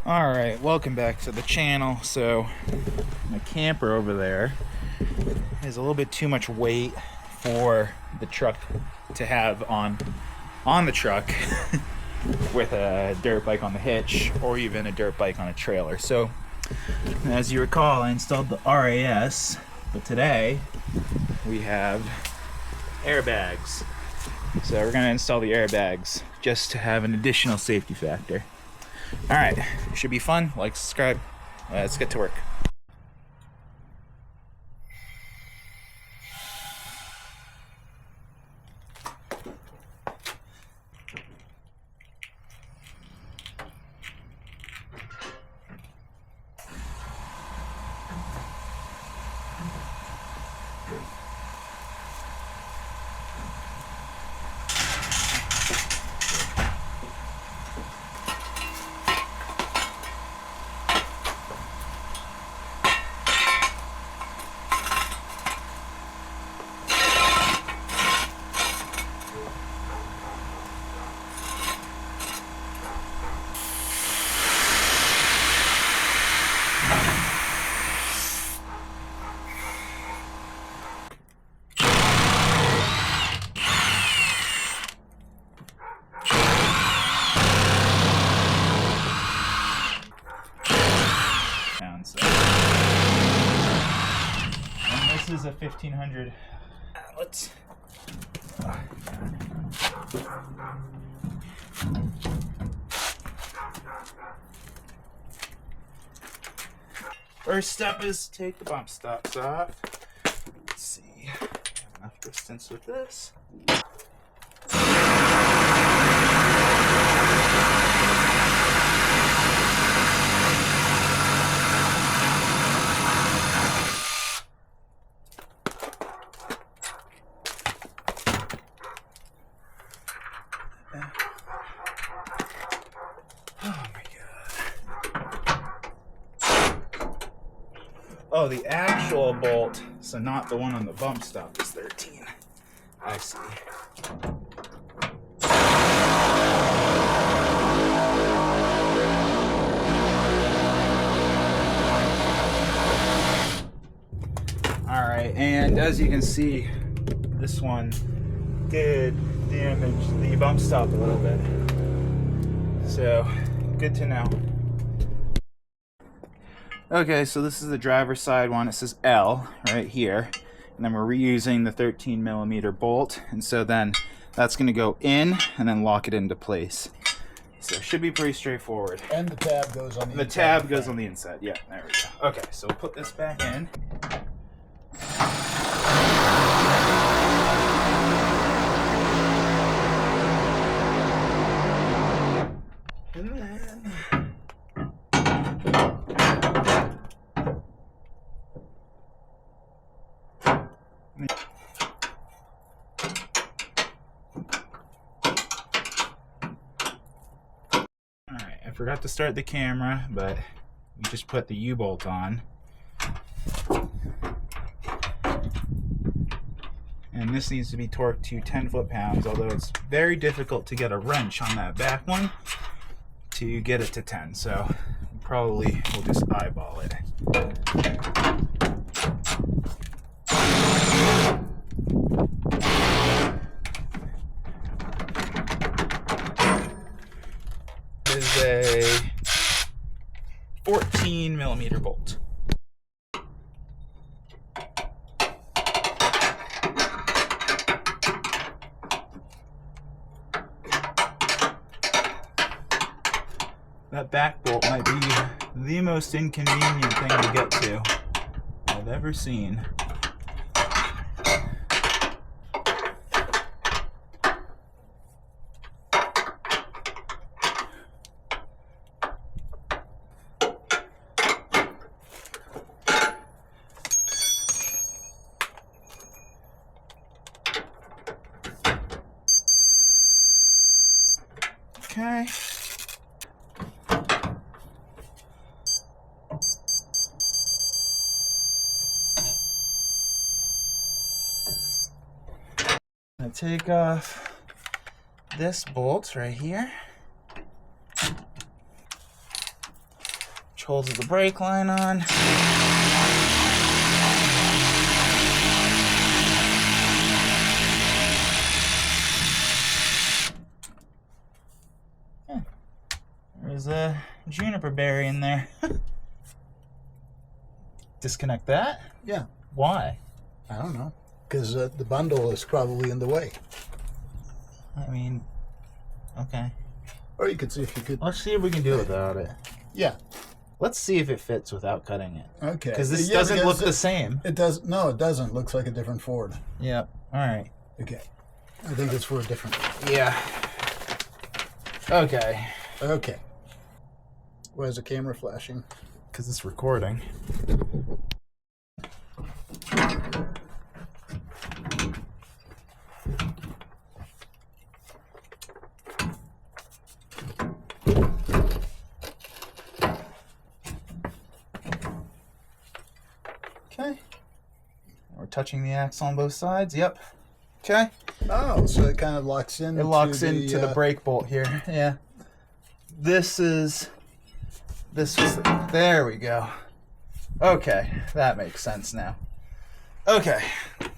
Alright, welcome back to the channel. So my camper over there is a little bit too much weight for the truck to have on the truck with a dirt bike on the hitch or even a dirt bike on a trailer. So as you recall, I installed the RAS, but today we have airbags. So we're going to install the airbags just to have an additional safety factor. Alright, should be fun. Like, subscribe. Let's get to work. And this is a 1500. Let's. First step is take the bump stops off. Let's see. Enough distance with this. Oh, the actual bolt, so not the one on the bump stop, is 13. I see. Alright, and as you can see, this one did damage the bump stop a little bit. So, good to know. Okay, so this is the driver's side one. It says L right here. And then we're reusing the 13mm bolt. And so then that's going to go in and then lock it into place. So it should be pretty straightforward. And the tab goes on the inside. The tab goes on the inside. Yeah, there we go. Okay, so we'll put this back in. And then... Alright, I forgot to start the camera, but we just put the U-bolt on. And this needs to be torqued to 10 foot-pounds, although it's very difficult to get a wrench on that back one to get it to 10, so probably we'll just eyeball it. This is a 14mm bolt. That back bolt might be the most inconvenient thing to get to I've ever seen. Okay. I take off this bolt right here. which holds the brake line on. There's a juniper berry in there. Disconnect that? Yeah. Why? I don't know. Because the bundle is probably in the way. I mean, okay. Or you could see if you could. Let's see if we can do without it. Yeah. Let's see if it fits without cutting it. Okay. Because this doesn't look the same. It does. No, it doesn't. Looks like a different Ford. Yep. All right. Okay. I think it's for a different. Yeah. Okay. Okay. Why is the camera flashing? Because it's recording. Okay. We're touching the axle on both sides. Yep. Okay. Oh, so it kind of locks in. It locks into the brake bolt here. Yeah. This was there we go. Okay, that makes sense now. Okay. All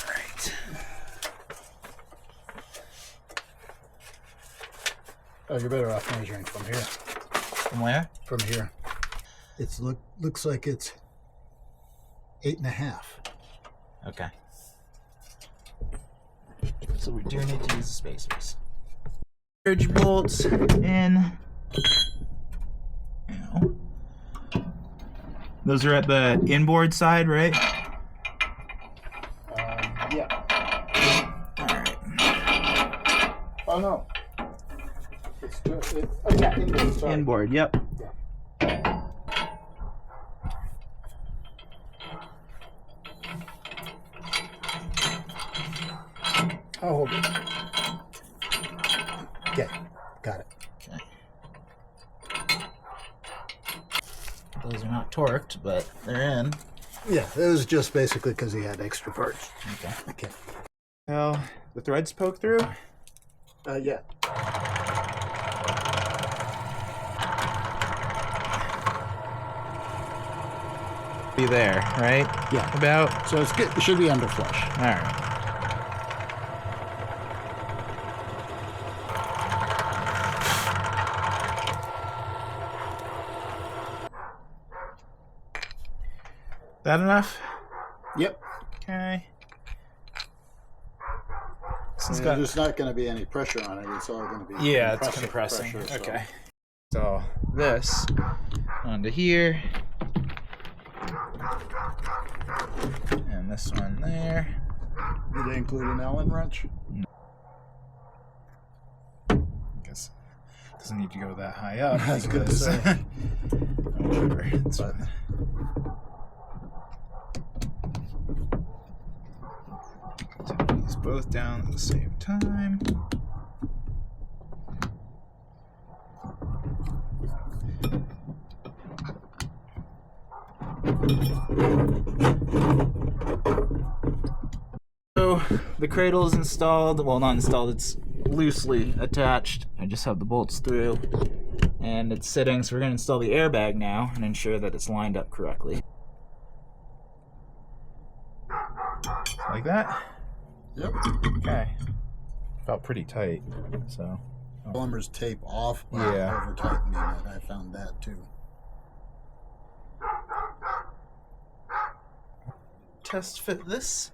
right. Oh, you're better off measuring from here. From where? From here. It's looks like it's 8.5. Okay. So we do need to use the spacers. Carriage bolts in. Those are at the inboard side, right? Yeah. All right. Oh no. It's just yeah, inboard. Sorry. Inboard, yep. Yeah. I'll hold it. Okay, got it. Okay. Those are not torqued, but they're in. Yeah, it was just basically because he had extra parts. Okay. Okay. Well, the threads poke through? Yeah. Be there, right? Yeah. About? So it's good. It should be under flush. All right. That enough? Yep. Okay. There's not going to be any pressure on it. It's all going to be it's compressing. pressure, Okay. So this onto here, and this one there. Did they include an Allen wrench? I guess it doesn't need to go that high up. I was going to say. Whatever. It's fine. Take these both down at the same time. So the cradle is installed. Well, not installed, it's loosely attached. I just have the bolts through and it's sitting, so we're going to install the airbag now and ensure that it's lined up correctly. Like that? Yep. Okay. Felt pretty tight, so. Plumber's tape off by Yeah. over tightening it. I found that too. Test fit this.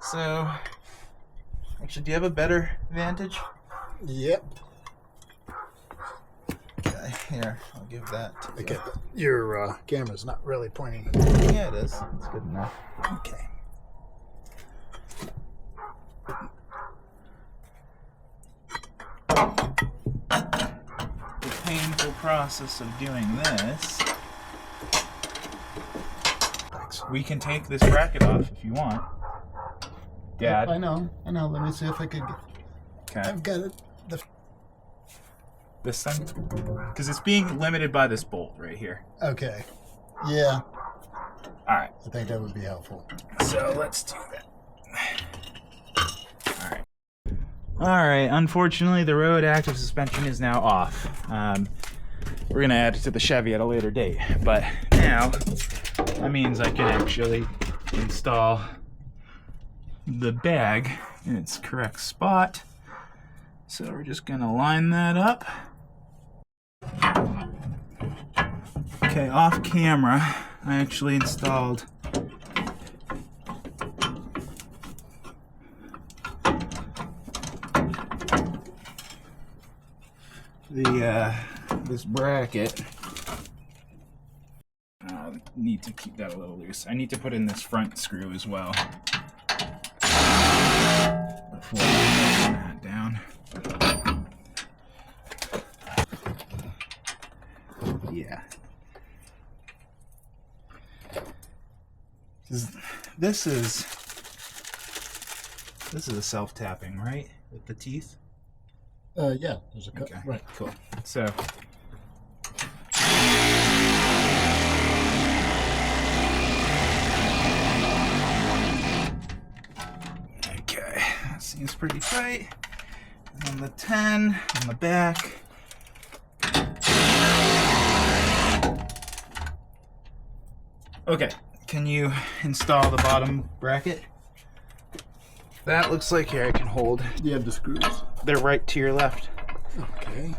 So, actually, do you have a better vantage? Yep. Okay, here, I'll give that to you. Okay. Your camera's not really pointing. Yeah, it is. It's good enough. Okay. The painful process of doing this. We can take this bracket off if you want. Dad. I know. Let me see if I could get. Okay. I've got it. This thing? Because it's being limited by this bolt right here. Okay. Yeah. Alright. I think that would be helpful. So let's do that. Alright. Alright, unfortunately the road active suspension is now off. we're gonna add it to the Chevy at a later date. But now, that means I can actually install the bag in its correct spot. So we're just gonna line that up. Okay, off camera, I actually installed this bracket. Need to keep that a little loose. I need to put in this front screw as well before I put that down. Yeah. This is a self-tapping, right? With the teeth? Yeah, there's a cut. Okay, Right. cool. So okay, that seems pretty tight. And the 10 on the back. Okay, can you install the bottom bracket? That looks like here I can hold. Do you have the screws? They're right to your left. Okay.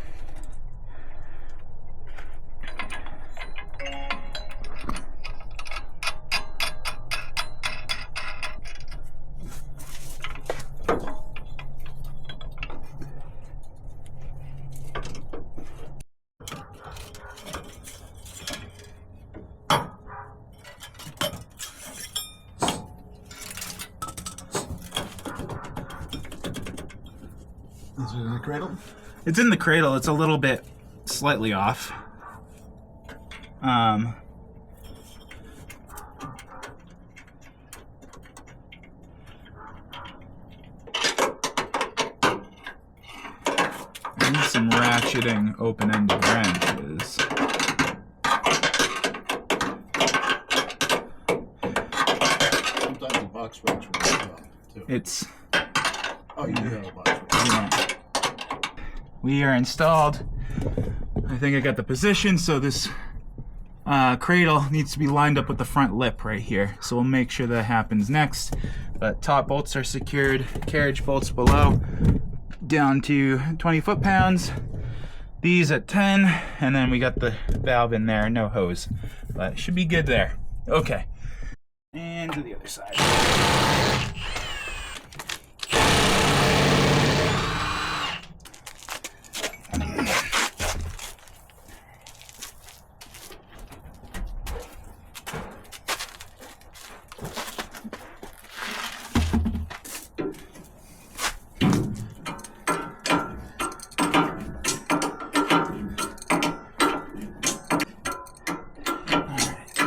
Is it in the cradle? It's in the cradle. It's a little bit slightly off. I need some ratcheting open-ended wrenches. Sometimes the box wrench will work well, too. It's Oh, you do have a box wrench. yeah. We are installed. I think I got the position, so this cradle needs to be lined up with the front lip right here. So we'll make sure that happens next. But top bolts are secured, carriage bolts below, down to 20 foot-pounds. These at 10, and then we got the valve in there, no hose. But it should be good there. Okay. And to the other side.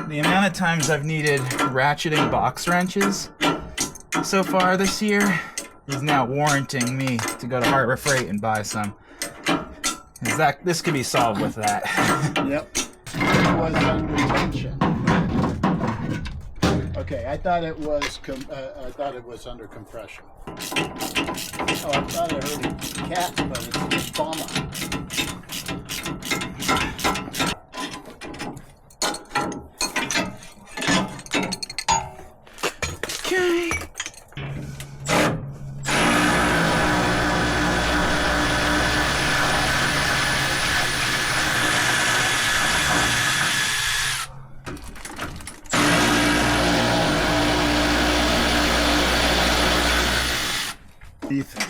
The amount of times I've needed ratcheting box wrenches so far this year is now warranting me to go to Harbor Freight and buy some. This could be solved with that. Yep. It was under tension. Okay, I thought it was under compression. Oh, I thought I heard cats, but it's bomber. Okay.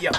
Yep.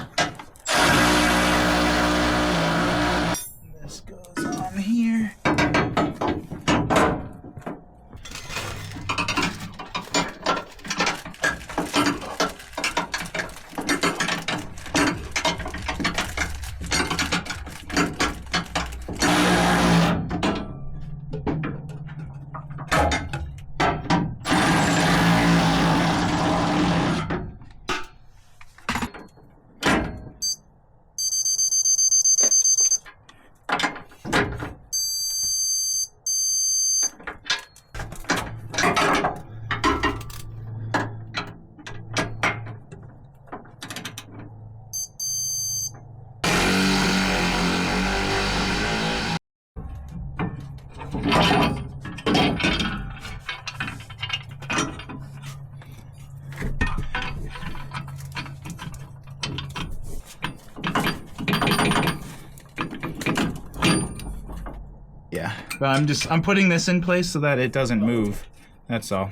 Yeah, but I'm putting this in place so that it doesn't move. That's all.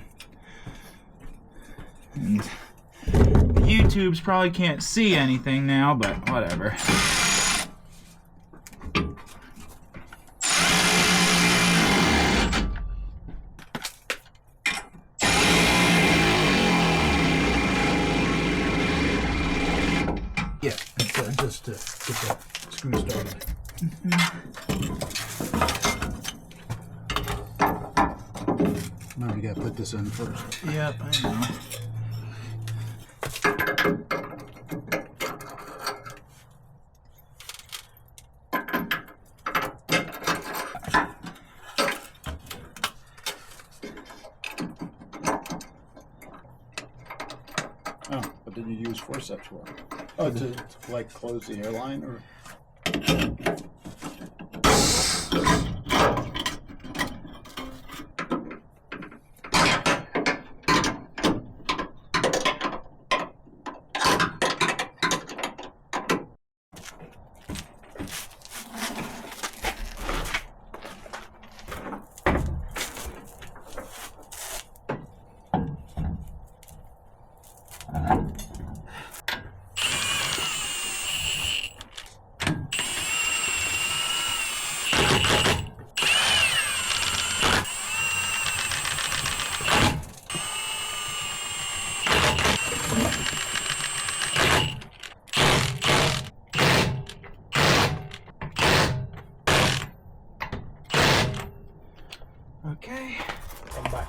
And YouTube's probably can't see anything now, but whatever. Yeah, just to get that screw started. Now we gotta put this in first. Yep, I know. Oh, what did you use forceps for? Oh, to like close the airline or? Okay. Come back.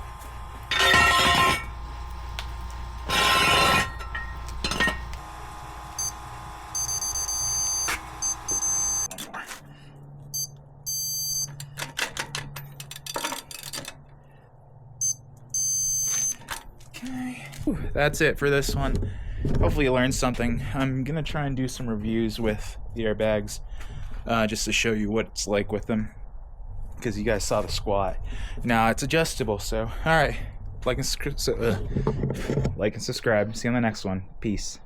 Okay. Whew, that's it for this one. Hopefully you learned something. I'm gonna try and do some reviews with the airbags, just to show you what it's like with them, because you guys saw the squat. Now it's adjustable, so all right. Like and subscribe. See you on the next one. Peace.